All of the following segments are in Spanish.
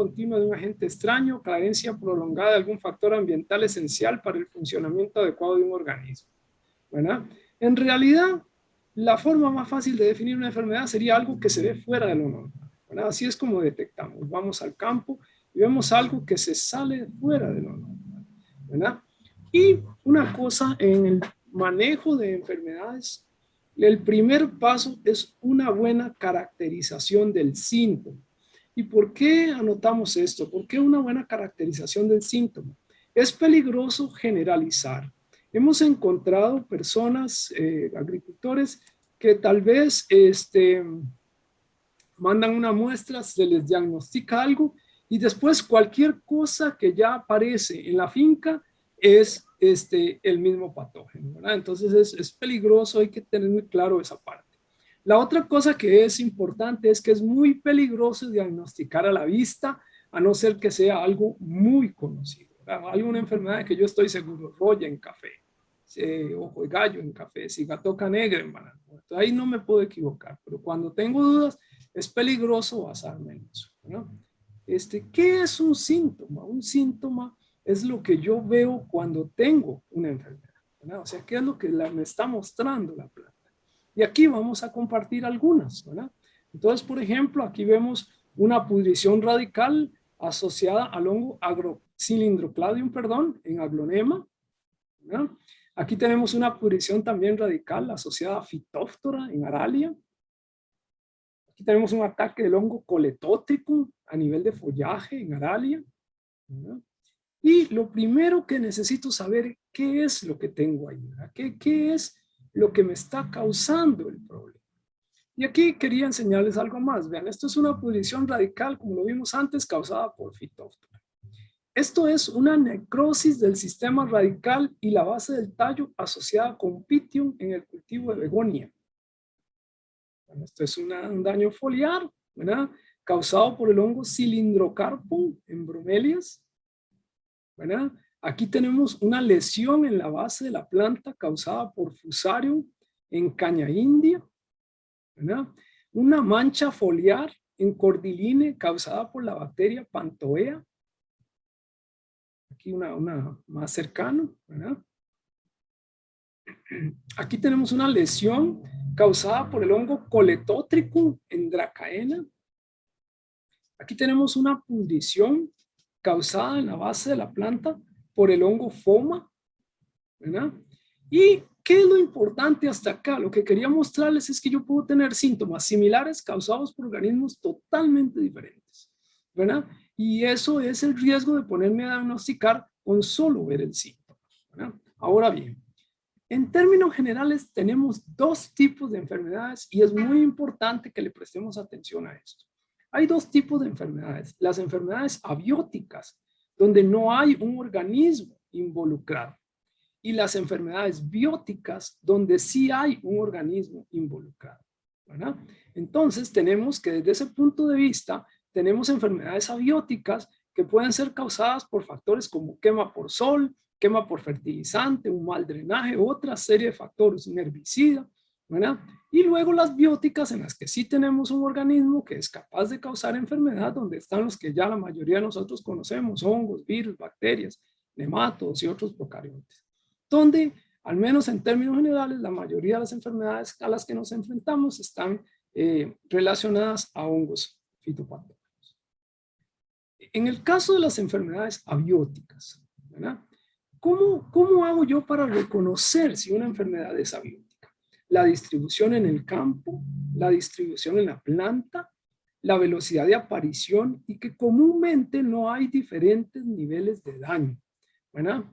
continua de un agente extraño, carencia prolongada de algún factor ambiental esencial para el funcionamiento adecuado de un organismo, ¿verdad? En realidad, la forma más fácil de definir una enfermedad sería algo que se ve fuera de lo normal, ¿verdad? Así es como detectamos. Vamos al campo y vemos algo que se sale fuera de lo normal, ¿verdad? Y una cosa en el manejo de enfermedades, el primer paso es una buena caracterización del síntoma. ¿Y por qué anotamos esto? ¿Por qué una buena caracterización del síntoma? Es peligroso generalizar. Hemos encontrado personas, agricultores, que tal vez mandan una muestra, se les diagnostica algo y después cualquier cosa que ya aparece en la finca es el mismo patógeno, ¿verdad? Entonces es peligroso, hay que tener muy claro esa parte. La otra cosa que es importante es que es muy peligroso diagnosticar a la vista, a no ser que sea algo muy conocido, ¿verdad? Hay una enfermedad que yo estoy seguro, roya en café, ojo de gallo en café, cigatoca negra en banano. Entonces, ahí no me puedo equivocar, pero cuando tengo dudas, es peligroso basarme en eso, ¿no? ¿Qué es un síntoma? Un síntoma es lo que yo veo cuando tengo una enfermedad, ¿verdad? O sea, ¿qué es lo que me está mostrando la planta? Y aquí vamos a compartir algunas, ¿verdad? Entonces, por ejemplo, aquí vemos una pudrición radical asociada al hongo Cilindrocladium, perdón, en aglonema, ¿verdad? Aquí tenemos una pudrición también radical asociada a Phytophthora en Aralia. Aquí tenemos un ataque del hongo Coletotricum a nivel de follaje en Aralia, ¿verdad? Y lo primero que necesito saber, ¿qué es lo que tengo ahí? ¿Qué es lo que me está causando el problema? Y aquí quería enseñarles algo más. Vean, esto es una pudrición radical, como lo vimos antes, causada por Phytophthora. Esto es una necrosis del sistema radical y la base del tallo asociada con Pythium en el cultivo de begonia. Bueno, esto es un daño foliar, ¿verdad? Causado por el hongo Cylindrocarpum en bromelias, ¿verdad? Aquí tenemos una lesión en la base de la planta causada por Fusarium en caña india, ¿verdad? Una mancha foliar en cordyline causada por la bacteria Pantoea. Aquí una más cercano, ¿verdad? Aquí tenemos una lesión causada por el hongo Coletotricum en Dracaena. Aquí tenemos una pudrición causada en la base de la planta por el hongo Foma, ¿verdad? ¿Y qué es lo importante hasta acá? Lo que quería mostrarles es que yo puedo tener síntomas similares causados por organismos totalmente diferentes, ¿verdad? Y eso es el riesgo de ponerme a diagnosticar con solo ver el síntoma, ¿verdad? Ahora bien, en términos generales tenemos dos tipos de enfermedades y es muy importante que le prestemos atención a esto. Hay dos tipos de enfermedades. Las enfermedades abióticas, donde no hay un organismo involucrado, y las enfermedades bióticas, donde sí hay un organismo involucrado, ¿verdad? Entonces tenemos que desde ese punto de vista, tenemos enfermedades abióticas que pueden ser causadas por factores como quema por sol, quema por fertilizante, un mal drenaje, otra serie de factores, un herbicida, ¿verdad? Y luego las bióticas en las que sí tenemos un organismo que es capaz de causar enfermedad, donde están los que ya la mayoría de nosotros conocemos, hongos, virus, bacterias, nematodos y otros procariontes, donde, al menos en términos generales, la mayoría de las enfermedades a las que nos enfrentamos están relacionadas a hongos fitopatógenos. En el caso de las enfermedades abióticas, ¿verdad? ¿Cómo hago yo para reconocer si una enfermedad es abiótica? La distribución en el campo, la distribución en la planta, la velocidad de aparición y que comúnmente no hay diferentes niveles de daño, ¿verdad?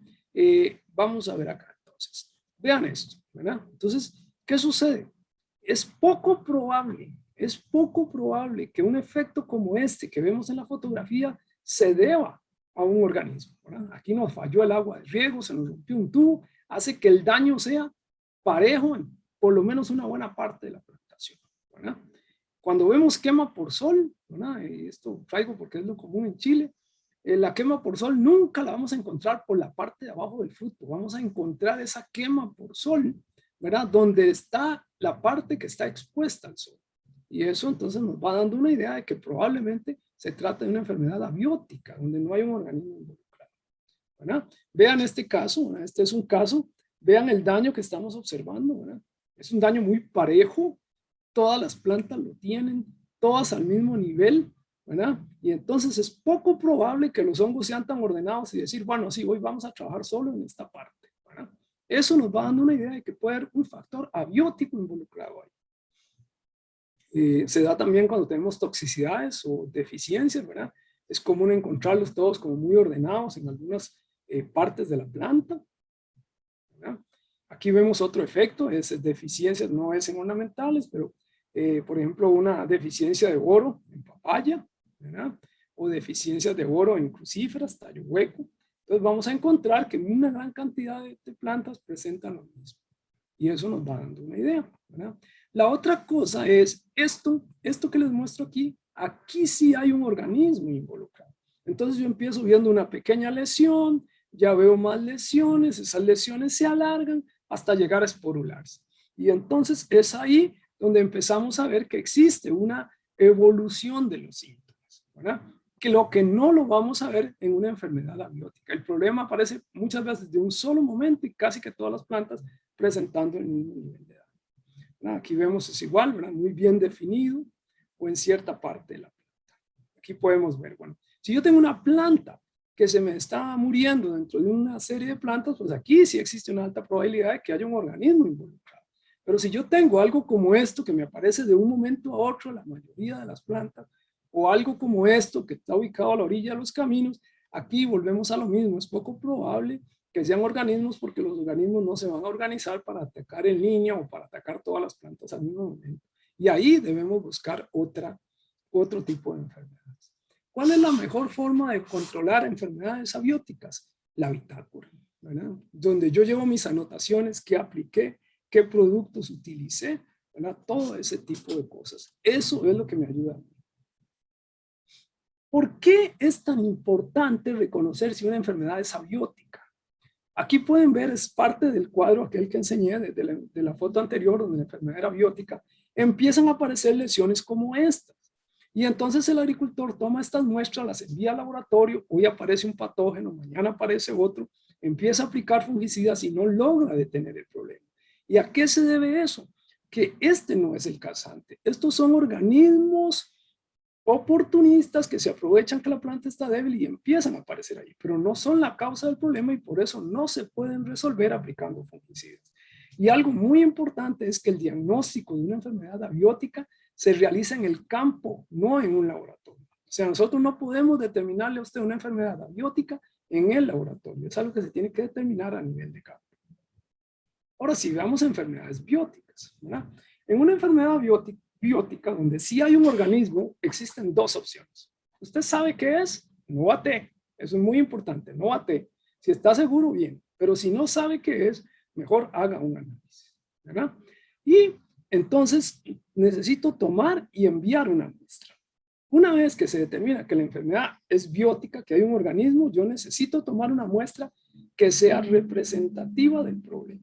Vamos a ver acá entonces. Vean esto, ¿verdad? Entonces, ¿qué sucede? Es poco probable que un efecto como este que vemos en la fotografía se deba a un organismo, ¿verdad? Aquí nos falló el agua de riego, se nos rompió un tubo, hace que el daño sea parejo en por lo menos una buena parte de la plantación, ¿verdad? Cuando vemos quema por sol, ¿verdad? Y esto traigo porque es lo común en Chile, la quema por sol nunca la vamos a encontrar por la parte de abajo del fruto, vamos a encontrar esa quema por sol, ¿verdad? Donde está la parte que está expuesta al sol. Y eso entonces nos va dando una idea de que probablemente se trata de una enfermedad abiótica, donde no hay un organismo involucrado, ¿verdad? Vean este caso, ¿verdad? Este es un caso, vean el daño que estamos observando, ¿verdad? Es un daño muy parejo, todas las plantas lo tienen, todas al mismo nivel, ¿verdad? Y entonces es poco probable que los hongos sean tan ordenados y decir, bueno, sí, hoy vamos a trabajar solo en esta parte, ¿verdad? Eso nos va dando una idea de que puede haber un factor abiótico involucrado ahí. Se da también cuando tenemos toxicidades o deficiencias, ¿verdad? Es común encontrarlos todos como muy ordenados en algunas partes de la planta, ¿verdad? Aquí vemos otro efecto, es deficiencias, no es en ornamentales, pero por ejemplo una deficiencia de boro en papaya, ¿verdad? O deficiencias de boro en crucíferas, tallo hueco. Entonces vamos a encontrar que una gran cantidad de plantas presentan lo mismo. Y eso nos va dando una idea, ¿verdad? La otra cosa es esto que les muestro aquí, aquí sí hay un organismo involucrado. Entonces yo empiezo viendo una pequeña lesión, ya veo más lesiones, esas lesiones se alargan hasta llegar a esporularse. Y entonces es ahí donde empezamos a ver que existe una evolución de los síntomas, ¿verdad? Que lo que no lo vamos a ver en una enfermedad abiótica. El problema aparece muchas veces de un solo momento y casi que todas las plantas presentando el mismo nivel de daño. Aquí vemos es igual, ¿verdad? Muy bien definido o en cierta parte de la planta. Aquí podemos ver, bueno, si yo tengo una planta que se me está muriendo dentro de una serie de plantas, pues aquí sí existe una alta probabilidad de que haya un organismo involucrado. Pero si yo tengo algo como esto que me aparece de un momento a otro, la mayoría de las plantas, o algo como esto que está ubicado a la orilla de los caminos, aquí volvemos a lo mismo, es poco probable que sean organismos porque los organismos no se van a organizar para atacar en línea o para atacar todas las plantas al mismo momento. Y ahí debemos buscar otro tipo de enfermedades. ¿Cuál es la mejor forma de controlar enfermedades abióticas? La bitácora, ¿verdad? Donde yo llevo mis anotaciones, qué apliqué, qué productos utilicé, ¿verdad? Todo ese tipo de cosas. Eso es lo que me ayuda a mí. ¿Por qué es tan importante reconocer si una enfermedad es abiótica? Aquí pueden ver, es parte del cuadro aquel que enseñé de la foto anterior, donde la enfermedad era biótica, empiezan a aparecer lesiones como estas. Y entonces el agricultor toma estas muestras, las envía al laboratorio, hoy aparece un patógeno, mañana aparece otro, empieza a aplicar fungicidas y no logra detener el problema. ¿Y a qué se debe eso? Que este no es el causante. Estos son organismos oportunistas que se aprovechan que la planta está débil y empiezan a aparecer ahí, pero no son la causa del problema y por eso no se pueden resolver aplicando fungicidas. Y algo muy importante es que el diagnóstico de una enfermedad abiótica se realiza en el campo, no en un laboratorio. O sea, nosotros no podemos determinarle a usted una enfermedad abiótica en el laboratorio, es algo que se tiene que determinar a nivel de campo. Ahora sí, veamos enfermedades bióticas, ¿verdad? En una enfermedad biótica, donde sí hay un organismo, existen dos opciones. ¿Usted sabe qué es? No bate. Eso es muy importante, no bate. Si está seguro, bien. Pero si no sabe qué es, mejor haga un análisis, ¿verdad? Y entonces necesito tomar y enviar una muestra. Una vez que se determina que la enfermedad es biótica, que hay un organismo, yo necesito tomar una muestra que sea representativa del problema.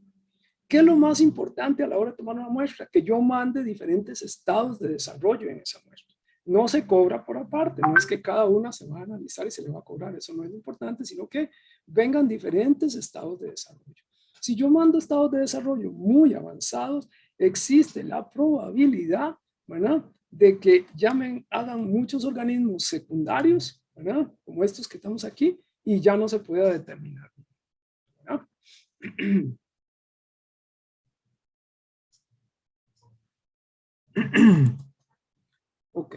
¿Qué es lo más importante a la hora de tomar una muestra? Que yo mande diferentes estados de desarrollo en esa muestra. No se cobra por aparte, no es que cada una se va a analizar y se le va a cobrar, eso no es importante, sino que vengan diferentes estados de desarrollo. Si yo mando estados de desarrollo muy avanzados, existe la probabilidad, ¿verdad?, de que hagan muchos organismos secundarios, ¿verdad?, como estos que estamos aquí, y ya no se pueda determinar, ¿verdad? Ok.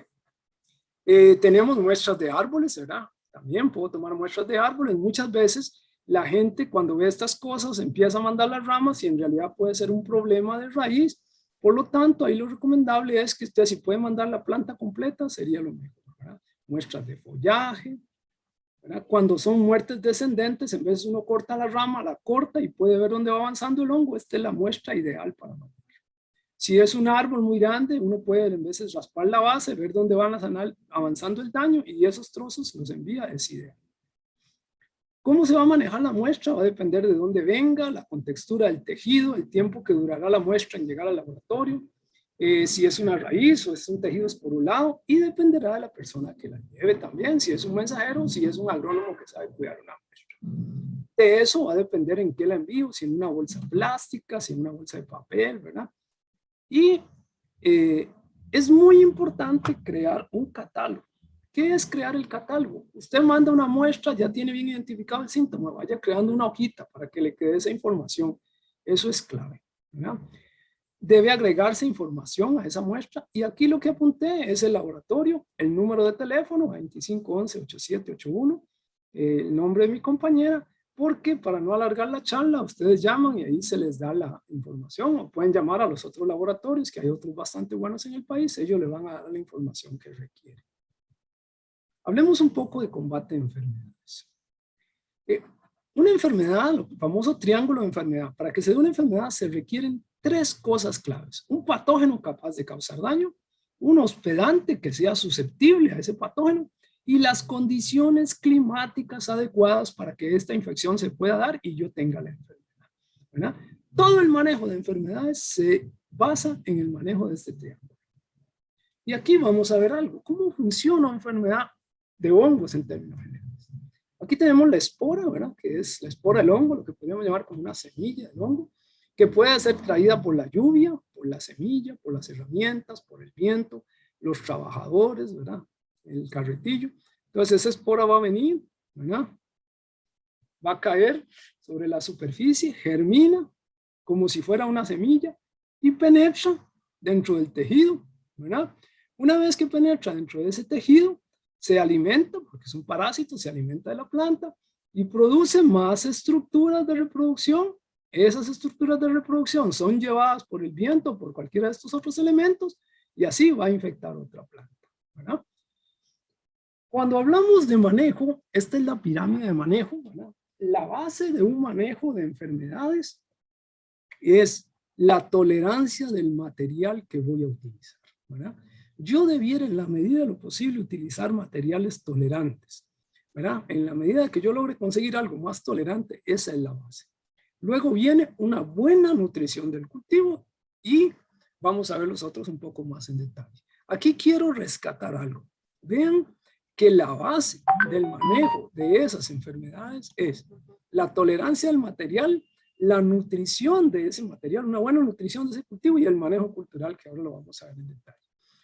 Tenemos muestras de árboles, ¿verdad? También puedo tomar muestras de árboles. Muchas veces la gente cuando ve estas cosas empieza a mandar las ramas y en realidad puede ser un problema de raíz. Por lo tanto, ahí lo recomendable es que usted si puede mandar la planta completa sería lo mejor, ¿verdad? Muestras de follaje, ¿verdad? Cuando son muertes descendentes, en vez de uno corta la rama, la corta y puede ver dónde va avanzando el hongo. Esta es la muestra ideal para mandar. Si es un árbol muy grande, uno puede en vez de raspar la base, ver dónde van avanzando el daño y esos trozos los envía, es ideal. ¿Cómo se va a manejar la muestra? Va a depender de dónde venga, la contextura del tejido, el tiempo que durará la muestra en llegar al laboratorio. si es una raíz o es un tejido esporulado, y dependerá de la persona que la lleve también, si es un mensajero, si es un agrónomo que sabe cuidar una muestra. De eso va a depender en qué la envío, si en una bolsa plástica, si en una bolsa de papel, ¿verdad? Y es muy importante crear un catálogo. ¿Qué es crear el catálogo? Usted manda una muestra, ya tiene bien identificado el síntoma, vaya creando una hojita para que le quede esa información. Eso es clave, ¿verdad? Debe agregarse información a esa muestra, y aquí lo que apunté es el laboratorio, el número de teléfono 2511-8781, el nombre de mi compañera, porque para no alargar la charla, ustedes llaman y ahí se les da la información, o pueden llamar a los otros laboratorios, que hay otros bastante buenos en el país, ellos le van a dar la información que requieren. Hablemos un poco de combate de enfermedades. Una enfermedad, el famoso triángulo de enfermedad, para que se dé una enfermedad se requieren 3 cosas claves: un patógeno capaz de causar daño, un hospedante que sea susceptible a ese patógeno, y las condiciones climáticas adecuadas para que esta infección se pueda dar y yo tenga la enfermedad, ¿verdad? Todo el manejo de enfermedades se basa en el manejo de este triángulo. Y aquí vamos a ver algo: ¿cómo funciona una enfermedad de hongos en términos generales? Aquí tenemos la espora, ¿verdad? Que es la espora del hongo, lo que podríamos llamar como una semilla del hongo, que puede ser traída por la lluvia, por la semilla, por las herramientas, por el viento, los trabajadores, ¿verdad? El carretillo. Entonces esa espora va a venir, ¿verdad? Va a caer sobre la superficie, germina como si fuera una semilla y penetra dentro del tejido, ¿verdad? Una vez que penetra dentro de ese tejido, se alimenta, porque es un parásito, se alimenta de la planta y produce más estructuras de reproducción. Esas estructuras de reproducción son llevadas por el viento, por cualquiera de estos otros elementos, y así va a infectar otra planta, ¿verdad? Cuando hablamos de manejo, esta es la pirámide de manejo, ¿verdad? La base de un manejo de enfermedades es la tolerancia del material que voy a utilizar, ¿verdad? Yo debiera, en la medida de lo posible, utilizar materiales tolerantes, ¿verdad? En la medida que yo logre conseguir algo más tolerante, esa es la base. Luego viene una buena nutrición del cultivo y vamos a ver los otros un poco más en detalle. Aquí quiero rescatar algo. Vean que la base del manejo de esas enfermedades es la tolerancia al material, la nutrición de ese material, una buena nutrición de ese cultivo y el manejo cultural, que ahora lo vamos a ver en detalle.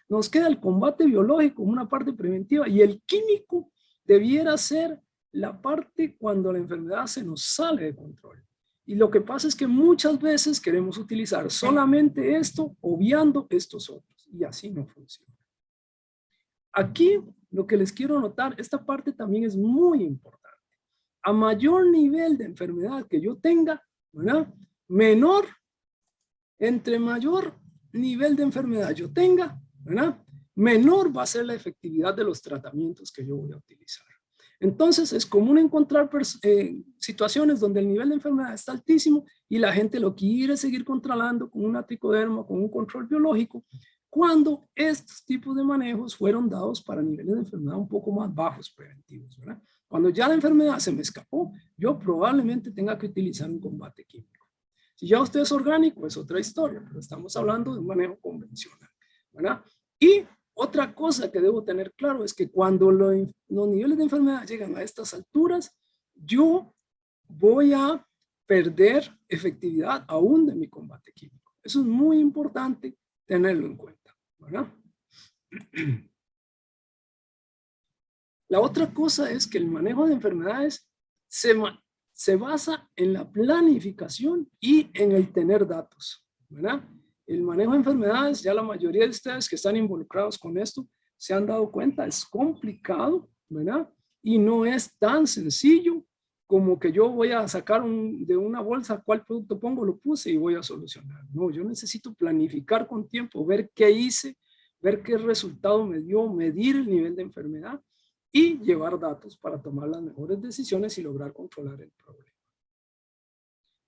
Nos queda el combate biológico, una parte preventiva, y el químico debiera ser la parte cuando la enfermedad se nos sale de control. Y lo que pasa es que muchas veces queremos utilizar solamente esto, obviando estos otros, y así no funciona. Aquí lo que les quiero notar, esta parte también es muy importante. A mayor nivel de enfermedad que yo tenga, ¿verdad? Menor, entre mayor nivel de enfermedad yo tenga, ¿verdad? Menor va a ser la efectividad de los tratamientos que yo voy a utilizar. Entonces es común encontrar situaciones donde el nivel de enfermedad está altísimo y la gente lo quiere seguir controlando con una tricoderma, con un control biológico, cuando estos tipos de manejos fueron dados para niveles de enfermedad un poco más bajos preventivos, ¿verdad? Cuando ya la enfermedad se me escapó, yo probablemente tenga que utilizar un combate químico. Si ya usted es orgánico, es otra historia, pero estamos hablando de un manejo convencional, ¿verdad? Y otra cosa que debo tener claro es que cuando los niveles de enfermedad llegan a estas alturas, yo voy a perder efectividad aún de mi combate químico. Eso es muy importante tenerlo en cuenta, ¿verdad? La otra cosa es que el manejo de enfermedades se basa en la planificación y en el tener datos, ¿verdad? El manejo de enfermedades, ya la mayoría de ustedes que están involucrados con esto se han dado cuenta, es complicado, ¿verdad? Y no es tan sencillo como que yo voy a sacar de una bolsa cuál producto pongo, lo puse y voy a solucionar. No, yo necesito planificar con tiempo, ver qué hice, ver qué resultado me dio, medir el nivel de enfermedad y llevar datos para tomar las mejores decisiones y lograr controlar el problema.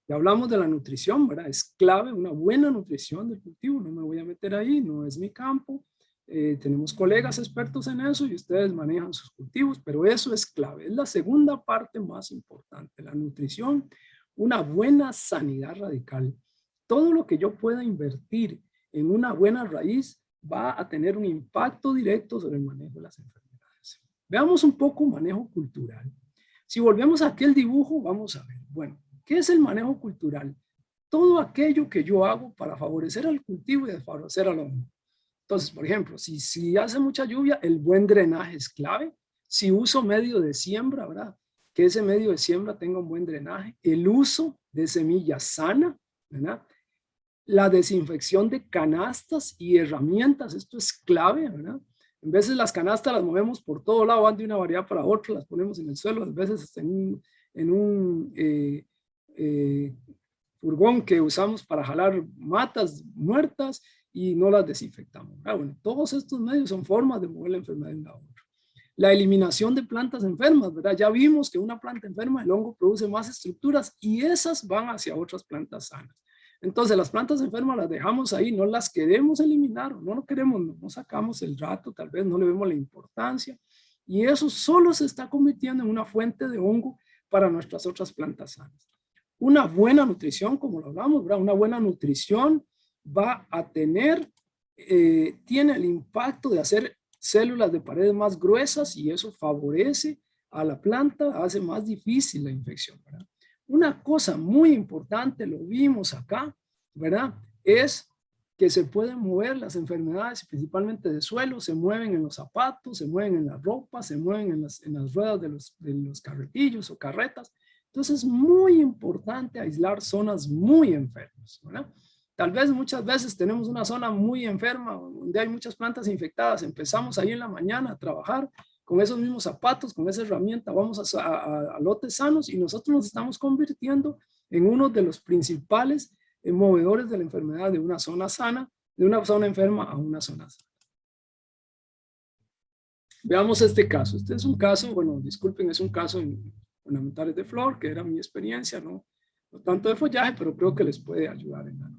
Ya hablamos de la nutrición, ¿verdad? Es clave una buena nutrición del cultivo, no me voy a meter ahí, no es mi campo. Tenemos colegas expertos en eso y ustedes manejan sus cultivos, pero eso es clave. Es la segunda parte más importante, la nutrición, una buena sanidad radical. Todo lo que yo pueda invertir en una buena raíz va a tener un impacto directo sobre el manejo de las enfermedades. Veamos un poco manejo cultural. Si volvemos a aquel dibujo, vamos a ver, bueno, ¿qué es el manejo cultural? Todo aquello que yo hago para favorecer al cultivo y desfavorecer al hongo. Entonces, por ejemplo, si hace mucha lluvia, el buen drenaje es clave. Si uso medio de siembra, ¿verdad? Que ese medio de siembra tenga un buen drenaje. El uso de semilla sana, ¿verdad? La desinfección de canastas y herramientas, esto es clave, ¿verdad? En veces las canastas las movemos por todo lado, van de una variedad para otra, las ponemos en el suelo, a veces en un furgón que usamos para jalar matas muertas y no las desinfectamos. Bueno, todos estos medios son formas de mover la enfermedad de un lado a otro. La eliminación de plantas enfermas, ¿verdad? Ya vimos que una planta enferma, el hongo produce más estructuras y esas van hacia otras plantas sanas. Entonces las plantas enfermas las dejamos ahí, no las queremos eliminar, no lo queremos, no sacamos el rato, tal vez no le vemos la importancia y eso solo se está convirtiendo en una fuente de hongo para nuestras otras plantas sanas. Una buena nutrición, como lo hablamos, ¿verdad? Una buena nutrición va a tener, tiene el impacto de hacer células de paredes más gruesas y eso favorece a la planta, hace más difícil la infección, ¿verdad? Una cosa muy importante, lo vimos acá, ¿verdad? Es que se pueden mover las enfermedades, principalmente de suelo, se mueven en los zapatos, se mueven en la ropa, se mueven en las ruedas de los carretillos o carretas. Entonces es muy importante aislar zonas muy enfermas, ¿verdad? Tal vez muchas veces tenemos una zona muy enferma, donde hay muchas plantas infectadas, empezamos ahí en la mañana a trabajar, con esos mismos zapatos, con esa herramienta, vamos a lotes sanos y nosotros nos estamos convirtiendo en uno de los principales movedores de la enfermedad de una zona sana, de una zona enferma a una zona sana. Veamos este caso. Este es un caso, bueno, disculpen, es un caso en ornamentales de flor, que era mi experiencia, no tanto de follaje, pero creo que les puede ayudar en algo.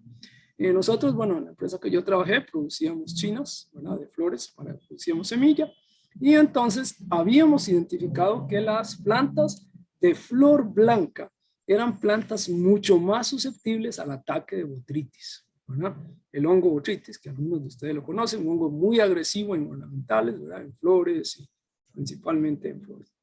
Nosotros, bueno, en la empresa que yo trabajé, producíamos chinas, ¿verdad? De flores, producíamos semilla. Y entonces habíamos identificado que las plantas de flor blanca eran plantas mucho más susceptibles al ataque de botrytis, ¿verdad? El hongo botrytis, que algunos de ustedes lo conocen, un hongo muy agresivo en ornamentales, ¿verdad? En flores y principalmente en flores.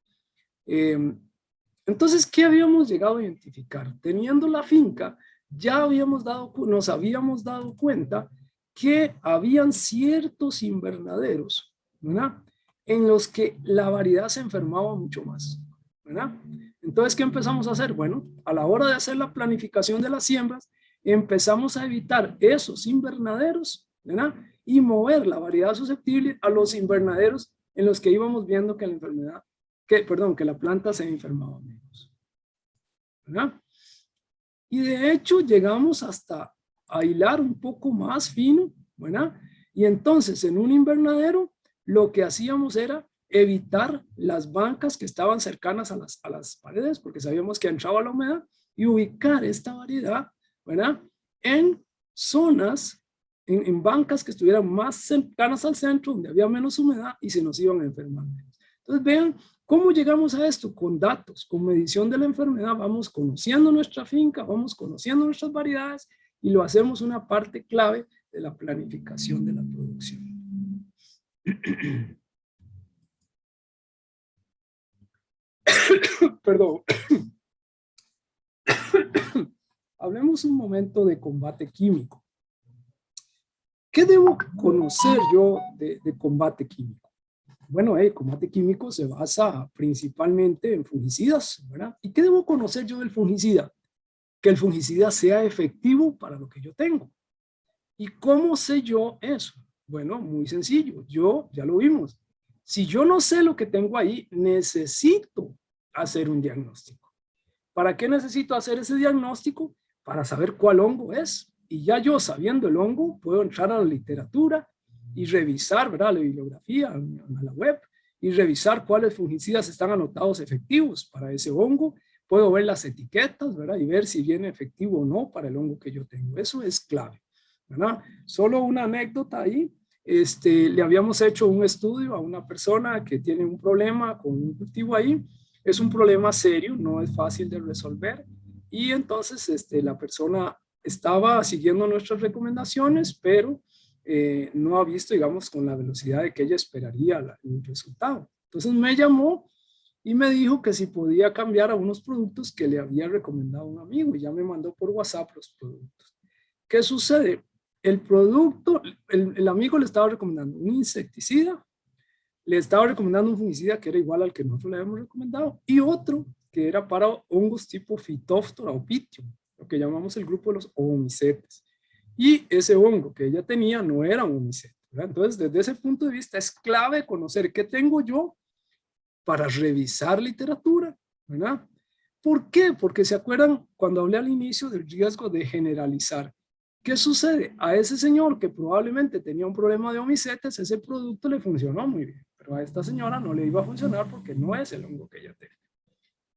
Entonces, ¿qué habíamos llegado a identificar? Teniendo la finca, ya nos habíamos dado cuenta que habían ciertos invernaderos, ¿verdad? En los que la variedad se enfermaba mucho más, ¿verdad? Entonces, ¿qué empezamos a hacer? Bueno, a la hora de hacer la planificación de las siembras, empezamos a evitar esos invernaderos, ¿verdad? Y mover la variedad susceptible a los invernaderos en los que íbamos viendo que la enfermedad, que la planta se enfermaba menos, ¿verdad? Y de hecho llegamos hasta a hilar un poco más fino, ¿verdad? Y entonces en un invernadero lo que hacíamos era evitar las bancas que estaban cercanas a las paredes, porque sabíamos que entraba la humedad, y ubicar esta variedad, ¿verdad? En zonas, en bancas que estuvieran más cercanas al centro, donde había menos humedad y se nos iban a enfermar menos. Entonces vean cómo llegamos a esto, con datos, con medición de la enfermedad, vamos conociendo nuestra finca, vamos conociendo nuestras variedades y lo hacemos una parte clave de la planificación de la producción. Perdón. Hablemos un momento de combate químico. ¿Qué debo conocer yo de combate químico? Bueno, el combate químico se basa principalmente en fungicidas, ¿verdad? ¿Y qué debo conocer yo del fungicida? Que el fungicida sea efectivo para lo que yo tengo. ¿Y cómo sé yo eso? Bueno, muy sencillo. Ya lo vimos. Si yo no sé lo que tengo ahí, necesito hacer un diagnóstico. ¿Para qué necesito hacer ese diagnóstico? Para saber cuál hongo es. Y ya yo, sabiendo el hongo, puedo entrar a la literatura y revisar, ¿verdad? La bibliografía, a la web, y revisar cuáles fungicidas están anotados efectivos para ese hongo. Puedo ver las etiquetas, ¿verdad? Y ver si viene efectivo o no para el hongo que yo tengo. Eso es clave, ¿verdad? Solo una anécdota ahí. Le habíamos hecho un estudio a una persona que tiene un problema con un cultivo ahí. Es un problema serio, no es fácil de resolver. Y entonces la persona estaba siguiendo nuestras recomendaciones, pero no ha visto, digamos, con la velocidad de que ella esperaría el resultado. Entonces me llamó y me dijo que si podía cambiar a unos productos que le había recomendado un amigo, y ya me mandó por WhatsApp los productos. ¿Qué sucede? El producto, el amigo le estaba recomendando un insecticida, le estaba recomendando un fungicida que era igual al que nosotros le habíamos recomendado, y otro que era para hongos tipo Phytophthora o Pythium, lo que llamamos el grupo de los omicetes. Y ese hongo que ella tenía no era un omicete, ¿verdad? Entonces, desde ese punto de vista, es clave conocer qué tengo yo para revisar literatura, ¿verdad? ¿Por qué? Porque se acuerdan cuando hablé al inicio del riesgo de generalizar. ¿Qué sucede? A ese señor que probablemente tenía un problema de omicetes, ese producto le funcionó muy bien, pero a esta señora no le iba a funcionar porque no es el hongo que ella tiene.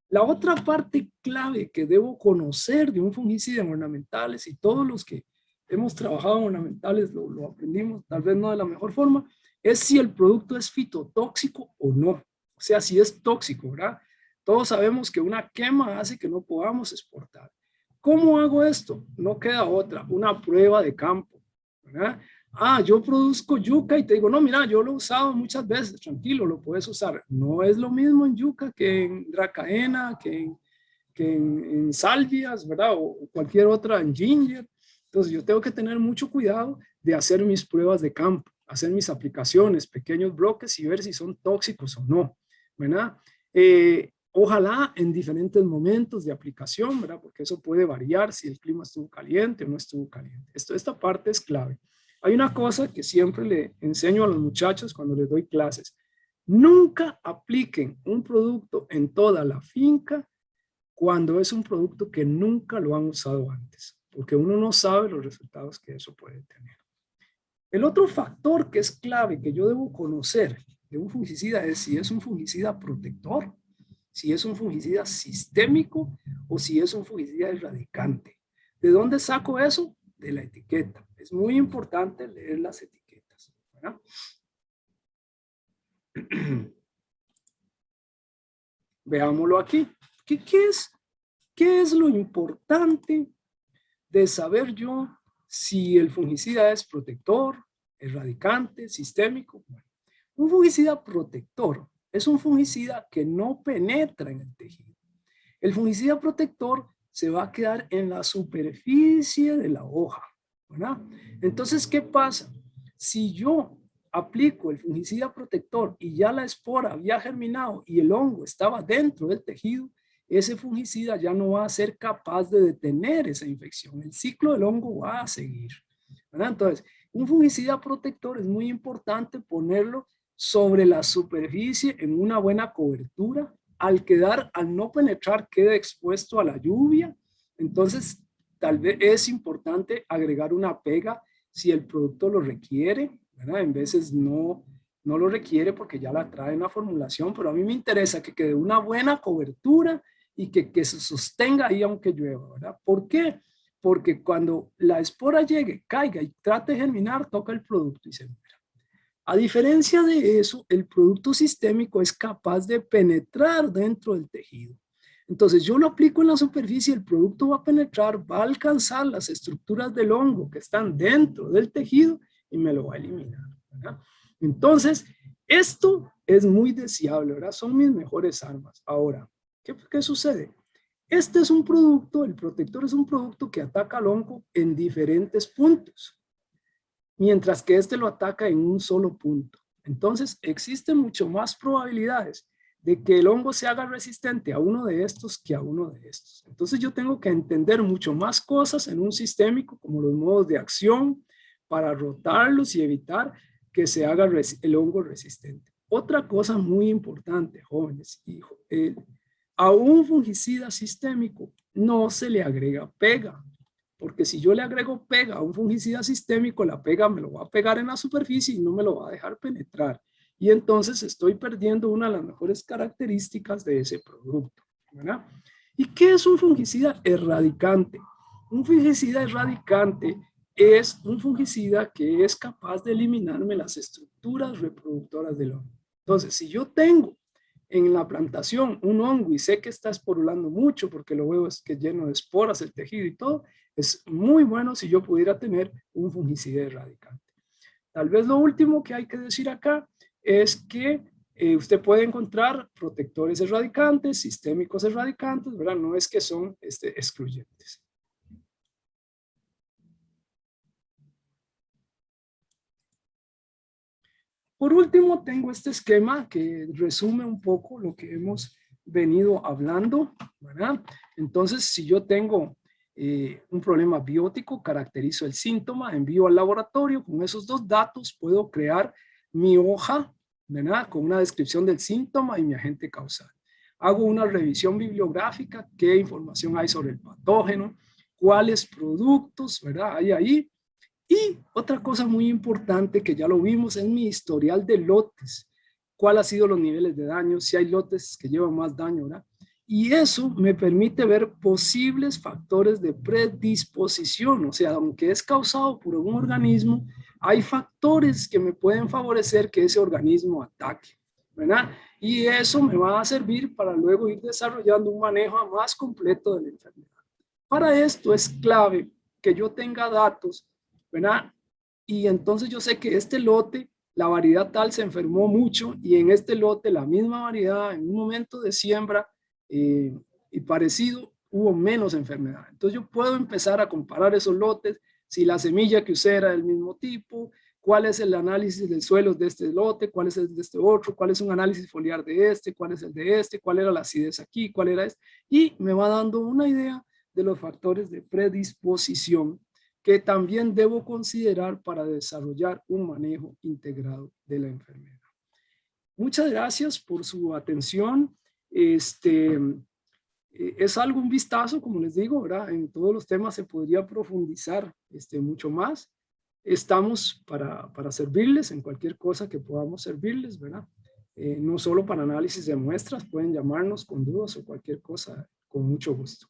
La otra parte clave que debo conocer de un fungicida en ornamentales, y todos los que hemos trabajado en ornamentales lo aprendimos, tal vez no de la mejor forma, es si el producto es fitotóxico o no. O sea, si es tóxico, ¿verdad? Todos sabemos que una quema hace que no podamos exportar. ¿Cómo hago esto? No queda otra, una prueba de campo, ¿verdad? Ah, yo produzco yuca y te digo, no, mira, yo lo he usado muchas veces, tranquilo, lo puedes usar. No es lo mismo en yuca que en dracaena, en salvias, ¿verdad? O cualquier otra, en ginger. Entonces yo tengo que tener mucho cuidado de hacer mis pruebas de campo, hacer mis aplicaciones, pequeños bloques y ver si son tóxicos o no, ¿verdad? Ojalá en diferentes momentos de aplicación, ¿verdad? Porque eso puede variar si el clima estuvo caliente o no estuvo caliente. Esta parte es clave. Hay una cosa que siempre le enseño a los muchachos cuando les doy clases. Nunca apliquen un producto en toda la finca cuando es un producto que nunca lo han usado antes, porque uno no sabe los resultados que eso puede tener. El otro factor que es clave que yo debo conocer de un fungicida es si es un fungicida protector, si es un fungicida sistémico o si es un fungicida erradicante. ¿De dónde saco eso? De la etiqueta. Es muy importante leer las etiquetas, ¿verdad? Veámoslo aquí. ¿Qué es lo importante de saber yo si el fungicida es protector, erradicante, sistémico? Bueno, un fungicida protector es un fungicida que no penetra en el tejido. El fungicida protector se va a quedar en la superficie de la hoja, ¿verdad? Entonces, ¿qué pasa? Si yo aplico el fungicida protector y ya la espora había germinado y el hongo estaba dentro del tejido, ese fungicida ya no va a ser capaz de detener esa infección. El ciclo del hongo va a seguir, ¿verdad? Entonces, un fungicida protector es muy importante ponerlo sobre la superficie en una buena cobertura. Al no penetrar, queda expuesto a la lluvia. Entonces, tal vez es importante agregar una pega si el producto lo requiere, ¿verdad? En veces no lo requiere porque ya la trae en la formulación, pero a mí me interesa que quede una buena cobertura y que se sostenga ahí aunque llueva, ¿verdad? ¿Por qué? Porque cuando la espora llegue, caiga y trate de germinar, toca el producto y se muere. A diferencia de eso, el producto sistémico es capaz de penetrar dentro del tejido. Entonces yo lo aplico en la superficie, el producto va a penetrar, va a alcanzar las estructuras del hongo que están dentro del tejido y me lo va a eliminar, ¿verdad? Entonces, esto es muy deseable, ¿verdad? Son mis mejores armas. Ahora, ¿qué sucede? Este es un producto, el protector es un producto que ataca al hongo en diferentes puntos, mientras que este lo ataca en un solo punto. Entonces, existen mucho más probabilidades de que el hongo se haga resistente a uno de estos que a uno de estos. Entonces, yo tengo que entender mucho más cosas en un sistémico, como los modos de acción, para rotarlos y evitar que se haga el hongo resistente. Otra cosa muy importante, jóvenes, a un fungicida sistémico no se le agrega pega, porque si yo le agrego pega a un fungicida sistémico, la pega me lo va a pegar en la superficie y no me lo va a dejar penetrar. Y entonces estoy perdiendo una de las mejores características de ese producto, ¿verdad? ¿Y qué es un fungicida erradicante? Un fungicida erradicante es un fungicida que es capaz de eliminarme las estructuras reproductoras del hongo. Entonces, si yo tengo en la plantación un hongo y sé que está esporulando mucho porque lo veo es que lleno de esporas el tejido y todo, es muy bueno si yo pudiera tener un fungicida erradicante. Tal vez lo último que hay que decir acá es que usted puede encontrar protectores erradicantes, sistémicos erradicantes, ¿verdad? No es que son excluyentes. Por último, tengo este esquema que resume un poco lo que hemos venido hablando, ¿verdad? Entonces, si yo tengo un problema biótico, caracterizo el síntoma, envío al laboratorio, con esos dos datos puedo crear mi hoja, ¿verdad? Con una descripción del síntoma y mi agente causal. Hago una revisión bibliográfica, qué información hay sobre el patógeno, cuáles productos, ¿verdad? Hay ahí. Y otra cosa muy importante que ya lo vimos es mi historial de lotes. ¿Cuál ha sido los niveles de daño? Si hay lotes que llevan más daño, ¿verdad? Y eso me permite ver posibles factores de predisposición. O sea, aunque es causado por un organismo, hay factores que me pueden favorecer que ese organismo ataque, ¿verdad? Y eso me va a servir para luego ir desarrollando un manejo más completo de la enfermedad. Para esto es clave que yo tenga datos, ¿verdad? Y entonces yo sé que este lote, la variedad tal se enfermó mucho y en este lote la misma variedad en un momento de siembra y parecido hubo menos enfermedad. Entonces yo puedo empezar a comparar esos lotes, si la semilla que usé era del mismo tipo, cuál es el análisis de suelos de este lote, cuál es el de este otro, cuál es un análisis foliar de este, cuál es el de este, cuál era la acidez aquí, cuál era este, y me va dando una idea de los factores de predisposición que también debo considerar para desarrollar un manejo integrado de la enfermedad. Muchas gracias por su atención. Es algo un vistazo, como les digo, ¿verdad? En todos los temas se podría profundizar mucho más. Estamos para servirles en cualquier cosa que podamos servirles, ¿verdad? No solo para análisis de muestras, pueden llamarnos con dudas o cualquier cosa, con mucho gusto.